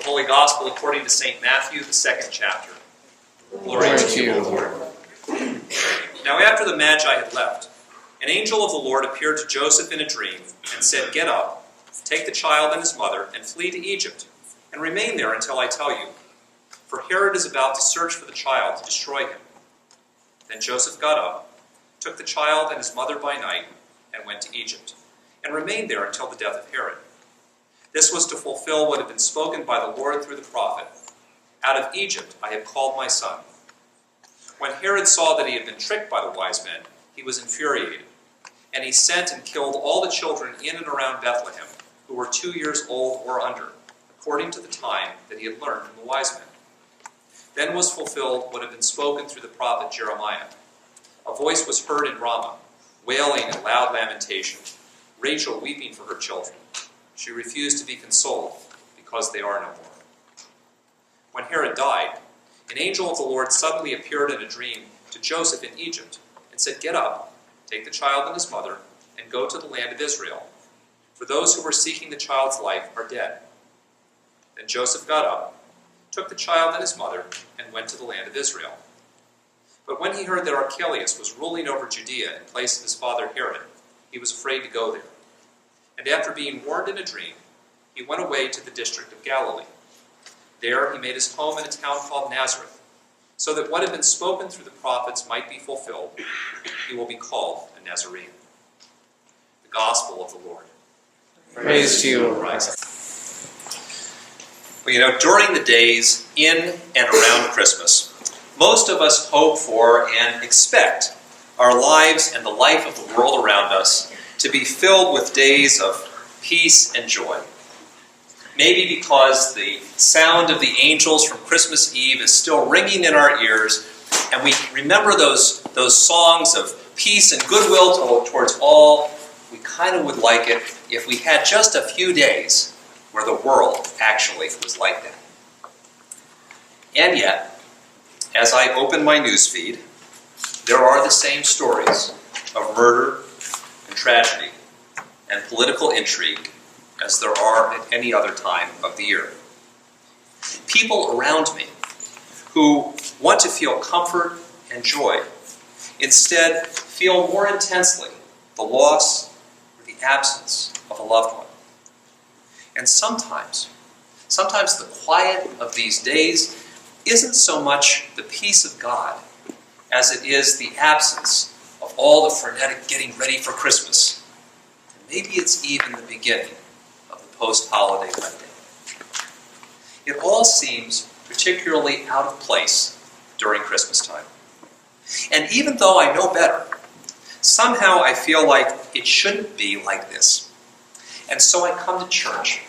The Holy Gospel according to St. Matthew, the 2nd chapter. Glory to you, Lord. Now after the Magi had left, an angel of the Lord appeared to Joseph in a dream and said, "Get up, take the child and his mother, and flee to Egypt, and remain there until I tell you. For Herod is about to search for the child to destroy him." Then Joseph got up, took the child and his mother by night, and went to Egypt, and remained there until the death of Herod. This was to fulfill what had been spoken by the Lord through the prophet, "Out of Egypt I have called my son." When Herod saw that he had been tricked by the wise men, he was infuriated, and he sent and killed all the children in and around Bethlehem who were 2 years old or under, according to the time that he had learned from the wise men. Then was fulfilled what had been spoken through the prophet Jeremiah. A voice was heard in Ramah, wailing and loud lamentation, Rachel weeping for her children. She refused to be consoled, because they are no more. When Herod died, an angel of the Lord suddenly appeared in a dream to Joseph in Egypt, and said, "Get up, take the child and his mother, and go to the land of Israel, for those who were seeking the child's life are dead." Then Joseph got up, took the child and his mother, and went to the land of Israel. But when he heard that Archelaus was ruling over Judea in place of his father Herod, he was afraid to go there. And after being warned in a dream, he went away to the district of Galilee. There he made his home in a town called Nazareth, so that what had been spoken through the prophets might be fulfilled. He will be called a Nazarene. The Gospel of the Lord. Praise to you, O Christ. Well, during the days in and around Christmas, most of us hope for and expect our lives and the life of the world around us to be filled with days of peace and joy. Maybe because the sound of the angels from Christmas Eve is still ringing in our ears, and we remember those songs of peace and goodwill towards all. We kind of would like it if we had just a few days where the world actually was like that. And yet, as I open my newsfeed, there are the same stories of murder and tragedy and political intrigue as there are at any other time of the year. People around me who want to feel comfort and joy instead feel more intensely the loss or the absence of a loved one. And sometimes the quiet of these days isn't so much the peace of God as it is the absence of all the frenetic getting ready for Christmas. And maybe it's even the beginning of the post-holiday Monday. It all seems particularly out of place during Christmas time. And even though I know better, somehow I feel like it shouldn't be like this. And so I come to church,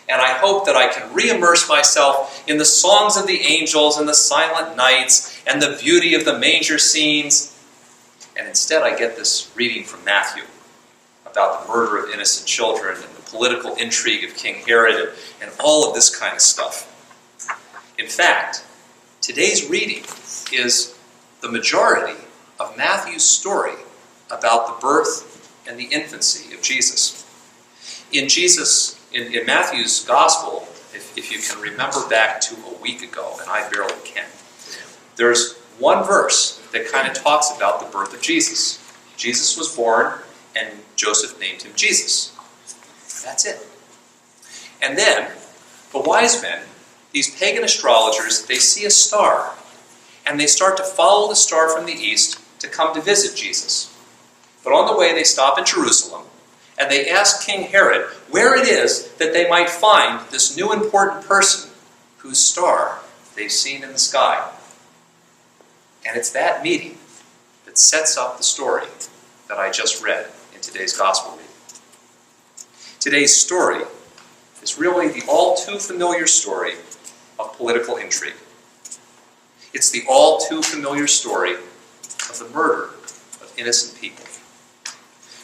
and I hope that I can re-immerse myself in the songs of the angels and the silent nights and the beauty of the manger scenes. And instead I get this reading from Matthew about the murder of innocent children and the political intrigue of King Herod and all of this kind of stuff. In fact, today's reading is the majority of Matthew's story about the birth and the infancy of Jesus. In Matthew's Gospel, if you can remember back to a week ago, and I barely can, there's one verse that kind of talks about the birth of Jesus. Jesus was born, and Joseph named him Jesus. That's it. And then, the wise men, these pagan astrologers, they see a star, and they start to follow the star from the east to come to visit Jesus. But on the way, they stop in Jerusalem, and they ask King Herod where it is that they might find this new important person whose star they've seen in the sky. And it's that meeting that sets up the story that I just read in today's Gospel reading. Today's story is really the all-too-familiar story of political intrigue. It's the all-too-familiar story of the murder of innocent people.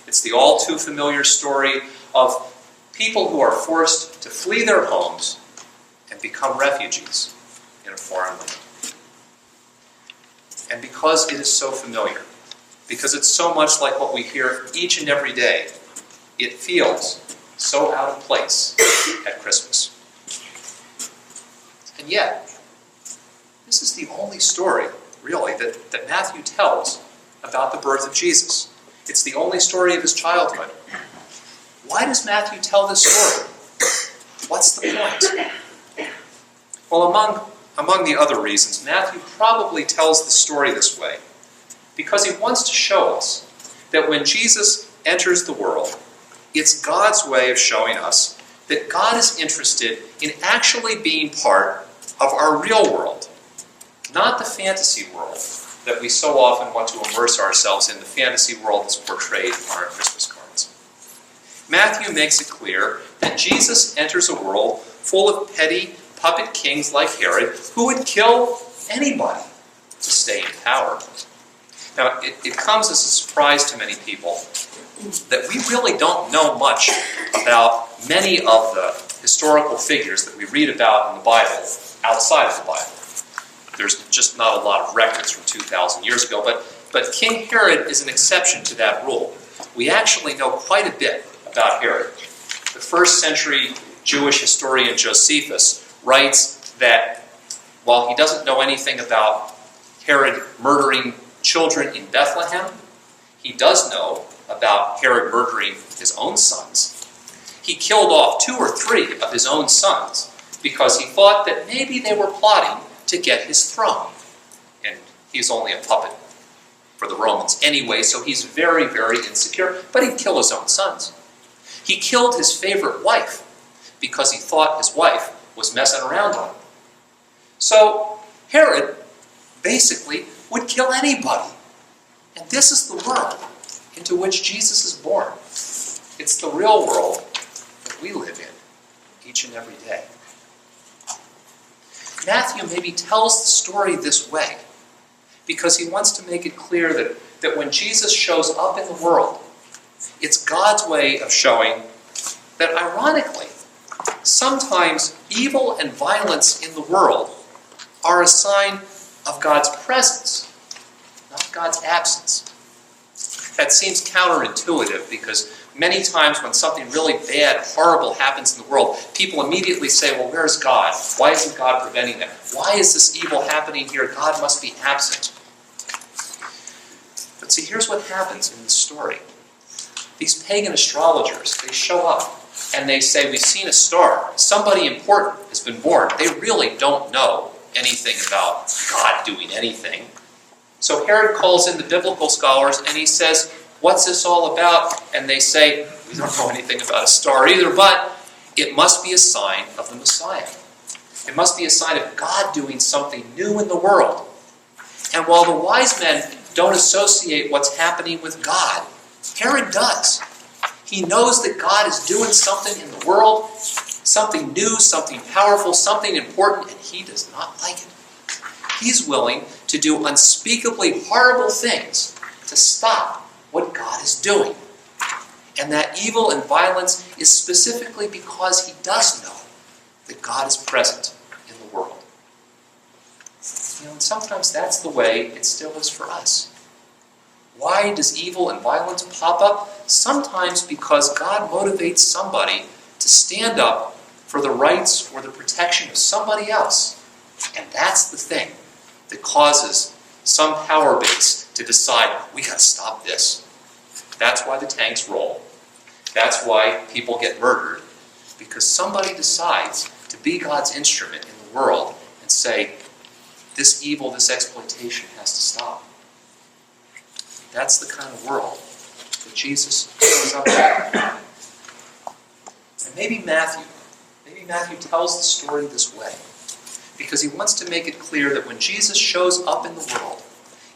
It's the all-too-familiar story of people who are forced to flee their homes and become refugees in a foreign land. And because it is so familiar, because it's so much like what we hear each and every day, it feels so out of place at Christmas. And yet, this is the only story, really, that Matthew tells about the birth of Jesus. It's the only story of his childhood. Why does Matthew tell this story? What's the point? Well, among the other reasons, Matthew probably tells the story this way because he wants to show us that when Jesus enters the world, it's God's way of showing us that God is interested in actually being part of our real world, not the fantasy world that we so often want to immerse ourselves in, the fantasy world that's portrayed on our Christmas cards. Matthew makes it clear that Jesus enters a world full of petty puppet kings like Herod who would kill anybody to stay in power. Now, it comes as a surprise to many people that we really don't know much about many of the historical figures that we read about in the Bible outside of the Bible. There's just not a lot of records from 2,000 years ago, but King Herod is an exception to that rule. We actually know quite a bit about Herod. The first century Jewish historian Josephus writes that while he doesn't know anything about Herod murdering children in Bethlehem, he does know about Herod murdering his own sons. He killed off 2 or 3 of his own sons because he thought that maybe they were plotting to get his throne. And he's only a puppet for the Romans anyway, so he's very, very insecure, but he'd kill his own sons. He killed his favorite wife because he thought his wife was messing around on him. So Herod basically would kill anybody. And this is the world into which Jesus is born. It's the real world that we live in each and every day. Matthew maybe tells the story this way because he wants to make it clear that when Jesus shows up in the world, it's God's way of showing that, ironically, sometimes evil and violence in the world are a sign of God's presence, not God's absence. That seems counterintuitive because many times when something really bad, horrible happens in the world, people immediately say, well, where's God? Why isn't God preventing that? Why is this evil happening here? God must be absent. But see, here's what happens in this story. These pagan astrologers, they show up and they say, we've seen a star. Somebody important has been born. They really don't know anything about God doing anything. So Herod calls in the biblical scholars and he says, what's this all about? And they say, we don't know anything about a star either, but it must be a sign of the Messiah. It must be a sign of God doing something new in the world. And while the wise men don't associate what's happening with God, Herod does. He knows that God is doing something in the world, something new, something powerful, something important, and he does not like it. He's willing to do unspeakably horrible things to stop what God is doing. And that evil and violence is specifically because he does know that God is present in the world. And sometimes that's the way it still is for us. Why does evil and violence pop up? Sometimes because God motivates somebody to stand up for the rights or the protection of somebody else. And that's the thing that causes some power base to decide, we got to stop this. That's why the tanks roll. That's why people get murdered. Because somebody decides to be God's instrument in the world and say, this evil, this exploitation has to stop. That's the kind of world that Jesus shows up in. And maybe Matthew tells the story this way because he wants to make it clear that when Jesus shows up in the world,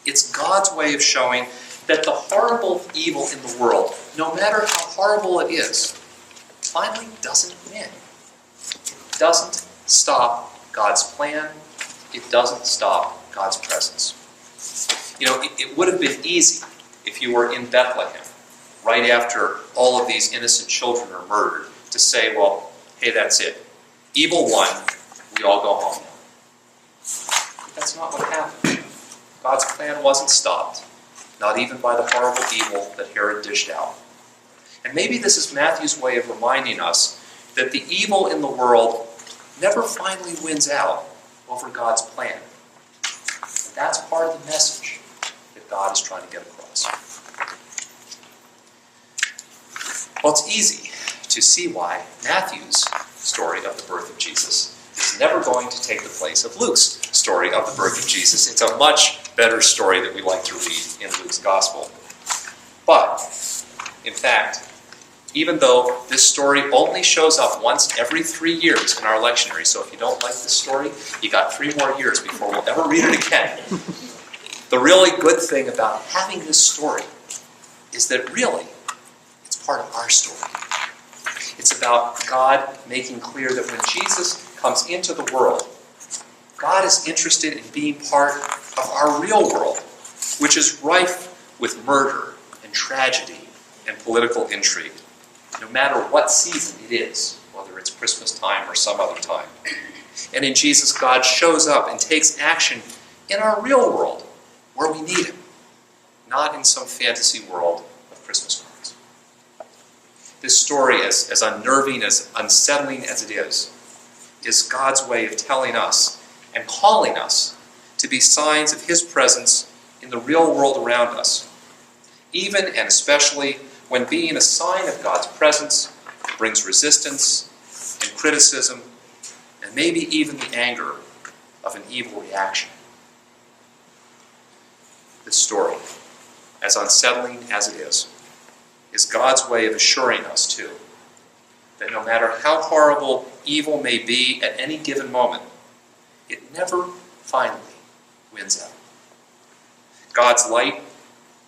it's God's way of showing that the horrible evil in the world, no matter how horrible it is, finally doesn't win. It doesn't stop God's plan. It doesn't stop God's presence. It would have been easy if you were in Bethlehem right after all of these innocent children are murdered to say, well, hey, that's it. Evil won. We all go home now. But that's not what happened. God's plan wasn't stopped, not even by the horrible evil that Herod dished out. And maybe this is Matthew's way of reminding us that the evil in the world never finally wins out over God's plan. And that's part of the message that God is trying to get across. Well, it's easy to see why Matthew's story of the birth of Jesus is never going to take the place of Luke's story of the birth of Jesus. It's a much better story that we like to read in Luke's gospel. But, in fact, even though this story only shows up once every 3 years in our lectionary, so if you don't like this story, you got 3 more years before we'll ever read it again. The really good thing about having this story is that really, it's part of our story. It's about God making clear that when Jesus comes into the world, God is interested in being part of our real world, which is rife with murder and tragedy and political intrigue, no matter what season it is, whether it's Christmas time or some other time. And in Jesus, God shows up and takes action in our real world, where we need him, not in some fantasy world of Christmas cards. This story, as unnerving, as unsettling as it is God's way of telling us and calling us to be signs of his presence in the real world around us, even and especially when being a sign of God's presence brings resistance and criticism and maybe even the anger of an evil reaction. This story, as unsettling as it is God's way of assuring us, too, that no matter how horrible evil may be at any given moment, it never finally wins out. God's light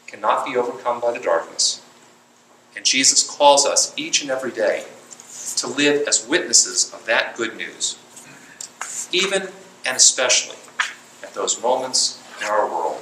cannot be overcome by the darkness, and Jesus calls us each and every day to live as witnesses of that good news, even and especially at those moments in our world